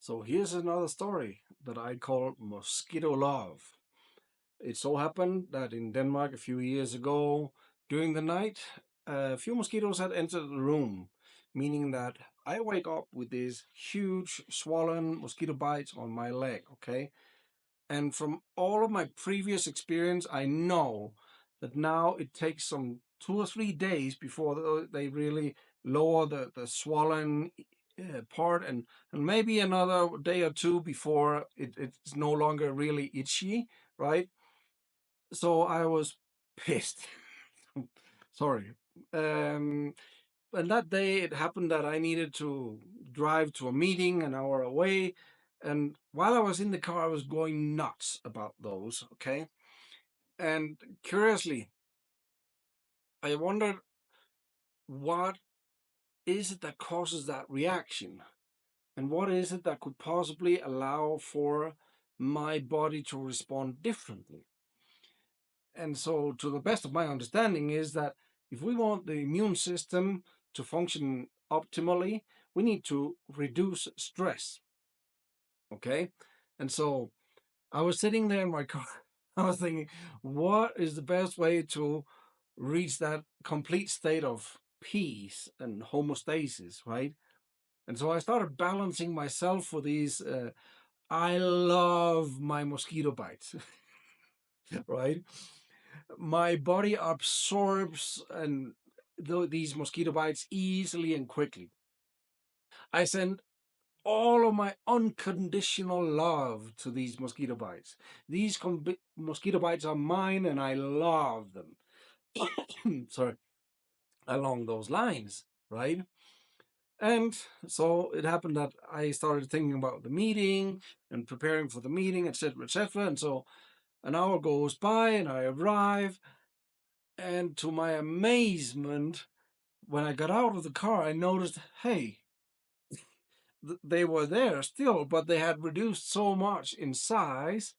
So here's another story that I call Mosquito Love. It so happened that in Denmark a few years ago, during the night, a few mosquitoes had entered the room, meaning that I wake up with these huge swollen mosquito bites on my leg, okay? And from all of my previous experience, I know that now it takes some 2 or 3 days before they really lower the swollen part, and maybe another day or two before it's no longer really itchy, right? So I was pissed. Sorry. Um, and that day it happened that I needed to drive to a meeting an hour away. And while I was in the car, I was going nuts about those. Okay. And curiously, I wondered what is it that causes that reaction? And what is it that could possibly allow for my body to respond differently? And so, to the best of my understanding, is that if we want the immune system to function optimally, we need to reduce stress. Okay. And so I was sitting there in my car. I was thinking, what is the best way to reach that complete state of peace and homeostasis, right? And so I started balancing myself for these. I love my mosquito bites, right? My body absorbs and these mosquito bites easily and quickly. I send all of my unconditional love to these mosquito bites. These mosquito bites are mine and I love them. Sorry, along those lines, right? And so it happened that I started thinking about the meeting and preparing for the meeting, etc., etc. And so an hour goes by and I arrive. And to my amazement, when I got out of the car, I noticed, hey, they were there still, but they had reduced so much in size,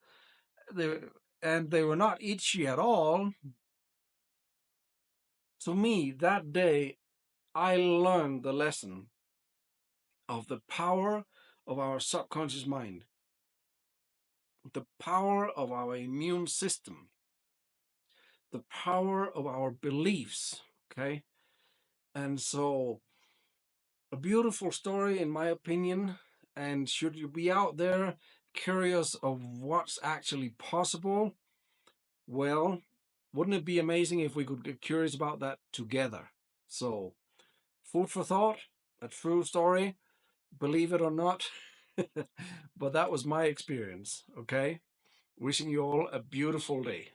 they, and they were not itchy at all. To me, that day, I learned the lesson of the power of our subconscious mind, the power of our immune system, the power of our beliefs. Okay. And so, a beautiful story, in my opinion. And should you be out there curious of what's actually possible, well, wouldn't it be amazing if we could get curious about that together? So, food for thought, a true story, believe it or not. But that was my experience, okay? Wishing you all a beautiful day.